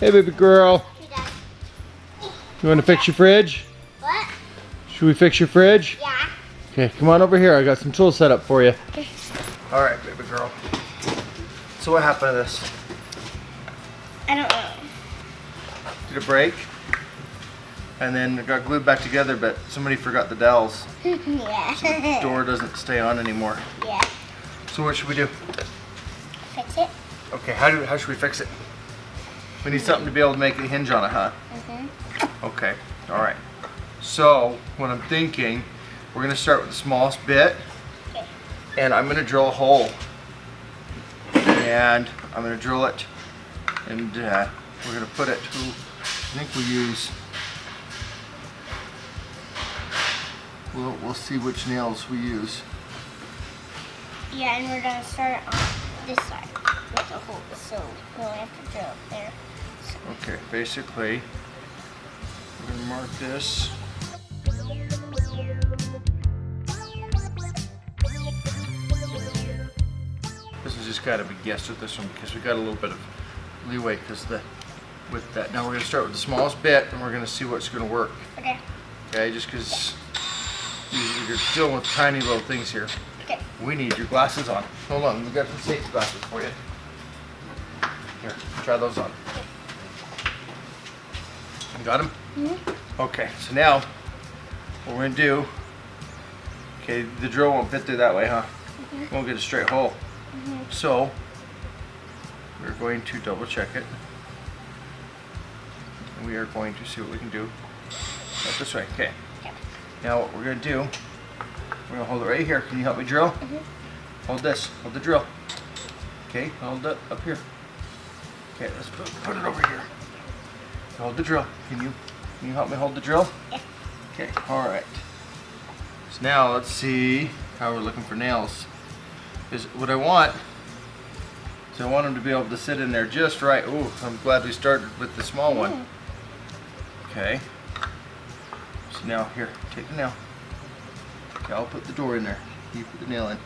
Hey, baby girl. Hey, Dad. You want to fix your fridge? What? Should we fix your fridge? Yeah. Okay, come on over here. I got some tools set up for you. All right, baby girl. So what happened to this? I don't know. Did it break? And then it got glued back together, but somebody forgot the dowels. Yeah. So the door doesn't stay on anymore. Yeah. So what should we do? Fix it? Okay, how should we fix it? We need something to be able to make a hinge on it, huh? Mm-hmm. Okay, all right. So what I'm thinking, we're gonna start with the smallest bit, Okay. and I'm gonna drill a hole. And I'm gonna drill it, and we're gonna put it to, I think we use, we'll see which nails we use. Yeah, and we're gonna start on this side with the hole, so we only have to drill there. Okay, basically, we're gonna mark this. This is just gotta be guessed with this one because we got a little bit of leeway with that. Now we're gonna start with the smallest bit and we're gonna see what's gonna work. Okay. Okay, just because you're dealing with tiny little things here. Okay. We need your glasses on. Hold on, we got some safety glasses for you. Here, try those on. You got them? Mm-hmm. Okay, so now what we're gonna do, okay, the drill won't fit through that way, huh? Mm-hmm. Won't get a straight hole. Mm-hmm. So we're going to double check it. And we are going to see what we can do. Right this way, okay. Okay. Now what we're gonna do, we're gonna hold it right here. Can you help me drill? Mm-hmm. Hold this, hold the drill. Okay, hold it up here. Okay, let's put it over here. Hold the drill. Can you help me hold the drill? Yeah. Okay, all right. So now let's see how we're looking for nails. Is what I want. So I want them to be able to sit in there just right. Ooh, I'm glad we started with the small one. Okay. So now here, take the nail. Okay, I'll put the door in there. You put the nail in.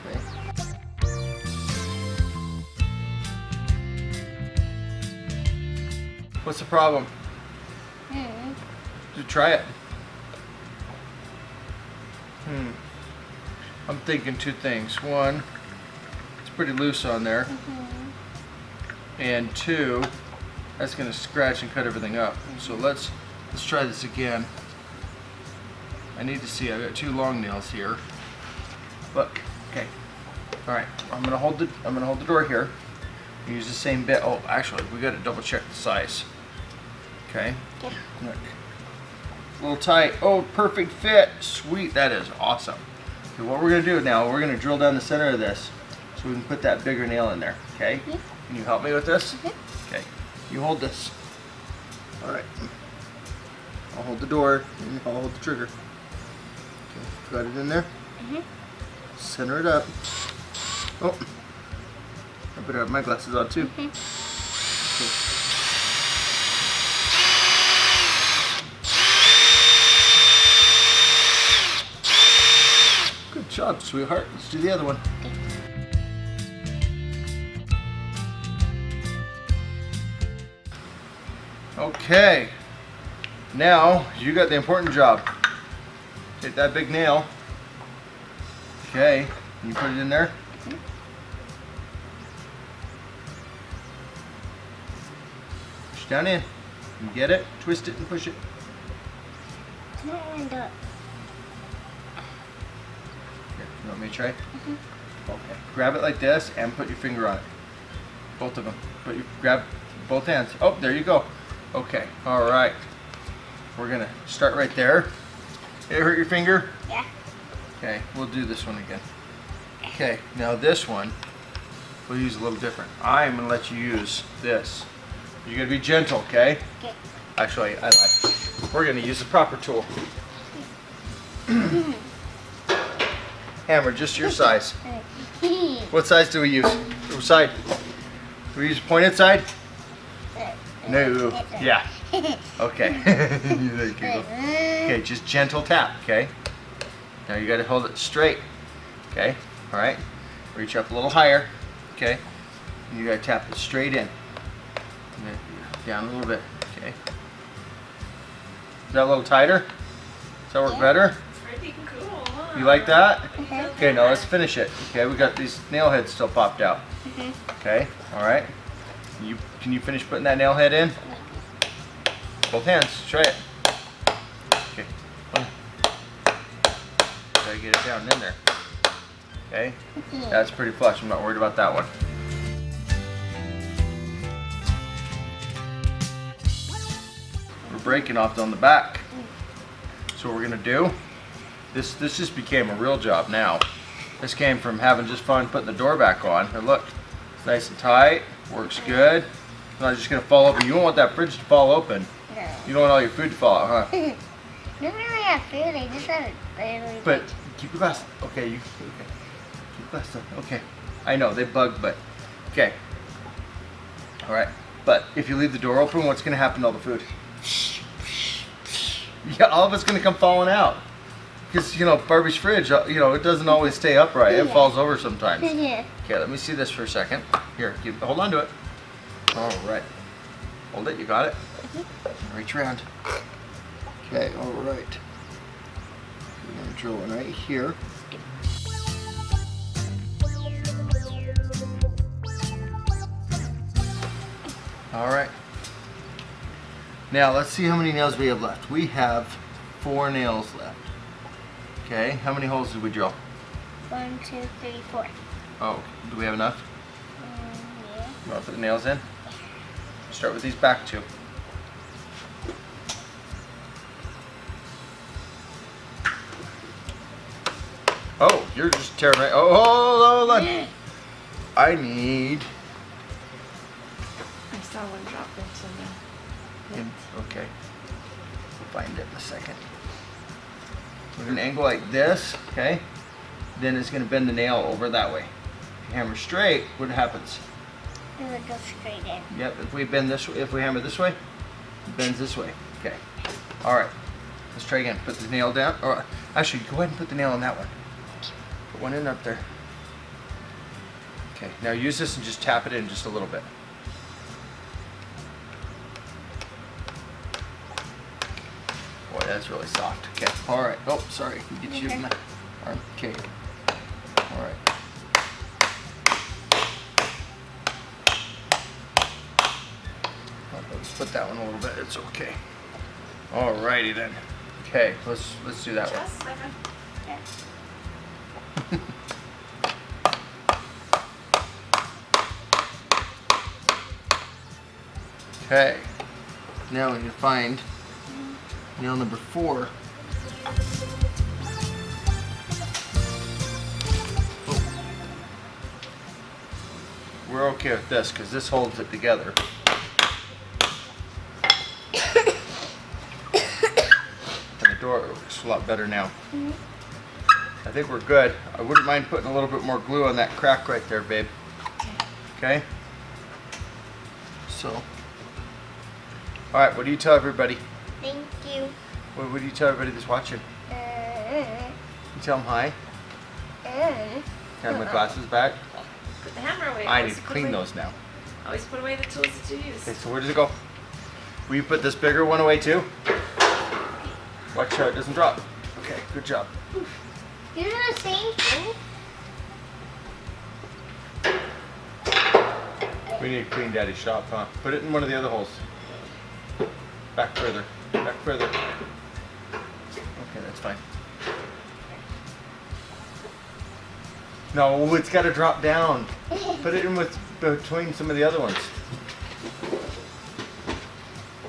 Okay. What's the problem? Mm-hmm. Just try it. I'm thinking two things. One, it's pretty loose on there. Mm-hmm. And two, that's gonna scratch and cut everything up. So let's try this again. I need to see, I've got two long nails here. But okay. Alright, I'm gonna hold the door here. Use the same bit. Oh, actually, we gotta double check the size. Okay. Okay. Look. A little tight. Oh, perfect fit. Sweet, that is awesome. Okay, what we're gonna do now, we're gonna drill down the center of this so we can put that bigger nail in there. Okay? Mm-hmm. Can you help me with this? Mm-hmm. Okay. You hold this. Alright. I'll hold the door and I'll hold the trigger. Okay, got it in there? Mm-hmm. Center it up. Oh. I better have my glasses on too. Mm-hmm. Okay. Good job, sweetheart. Let's do the other one. Okay. Now, you got the important job. Take that big nail. Okay. Can you put it in there? Push down in. You get it? Twist it and push it. It's not lined up. Here, you want me to try? Okay. Grab it like this and put your finger on it. Both of them. Grab both hands. Oh, there you go. Okay. All right. We're gonna start right there. Did it hurt your finger? Yeah. Okay. We'll do this one again. Okay. Now this one we'll use a little different. I'm gonna let you use this. You're gonna be gentle, okay? Okay. Actually, I like. We're gonna use the proper tool. Hammer, just your size. What size do we use? Which side? Do we use pointed side? No. Yeah. Okay. There you go. Okay, just gentle tap, okay? Now you gotta hold it straight. Okay? Alright? Reach up a little higher. Okay? And you gotta tap it straight in. Down a little bit. Okay. Is that a little tighter? Does that work Yeah. It's better? pretty cool, huh? You like that? Mhm. Okay, now let's finish it. Okay, we got these nail heads still popped out. Mhm. Okay, all right. Can you finish putting that nail head in? Both hands. Try it. Okay. One. Gotta get it down in there. Okay. Yeah. That's pretty flush. I'm not worried about that one. We're breaking off on the back. So what we're gonna do, this just became a real job now. This came from having just fun putting the door back on. And look, it's nice and tight, works good. It's not just gonna fall open. You don't want that fridge to fall open. No. You don't want all your food to fall out, huh? They don't really have food. They just have it barely. But keep your glass. Okay, you okay. Keep your glass up. Okay. I know they bug, but okay. All right. But if you leave the door open, what's gonna happen to all the food? Yeah, all of it's gonna come falling out. Because you know Barbie's fridge, you know it doesn't always stay upright. It Yeah. falls over sometimes. Yeah. Okay, let me see this for a second. Here, hold on to it. All right. Hold it. You got it. Reach around. Okay. All right. We're gonna drill one right here. All right. Now let's see how many nails we have left. We have 4 nails left. Okay. How many holes did we drill? 1, 2, 3, 4. Oh, do we have enough? Yeah. You want to put the nails in? Start with these back 2. Oh, you're just tearing right. Oh, hold on. I need. I saw one drop into Okay. We'll find it in a second. We're gonna angle like this, okay? Then it's gonna bend the nail over that way. If you hammer straight, what happens? It would go straight in. Yep. If we bend this, if we hammer this way, it bends this way. Okay. All right. Let's try again. Put the nail down. Or actually, go ahead and put the nail on that one. Put one in up there. Okay. Now use this and just tap it in just a little bit. Boy, that's really soft. Okay. All right. Oh, sorry. Get you my arm. Okay. All right. Let's put that one a little bit. It's okay. All righty then. Okay. Let's do that one. just a second. Okay. Now we need to find nail number 4. Oh. We're okay with this because this holds it together. And the door looks a lot better now. I think we're good. I wouldn't mind putting a little bit more glue on that crack right there, babe. Okay? So. All right, what do you tell everybody? Thank you. What do you tell everybody that's watching? You tell them hi. Have my glasses back. Put the hammer away. I need Always to put clean away- those now. Always put away the tools that you use. Okay, so where does it go? Will you put this bigger one away too? Watch how it doesn't drop. Okay, good job. You do the same thing? We need to clean Daddy's shop, huh? Put it in one of the other holes. Back further. Back further. Okay, that's fine. No, it's got to drop down. Put it in with between some of the other ones.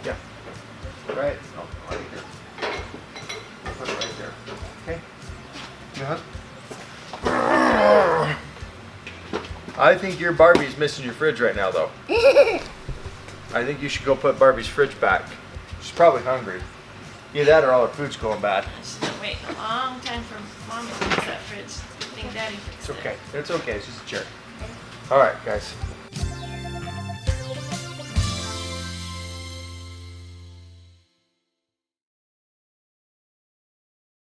Yeah. Right. Oh, right here. Put it right there. Okay. Uh-huh. I think your Barbie's missing your fridge right now, though. I think you should go put Barbie's fridge back. She's probably hungry. Either that or all her food's going bad. She's been waiting a long time for Mom to fix that fridge. Good thing Daddy fixed It's it. okay. It's okay. It's just a chair. All right, guys.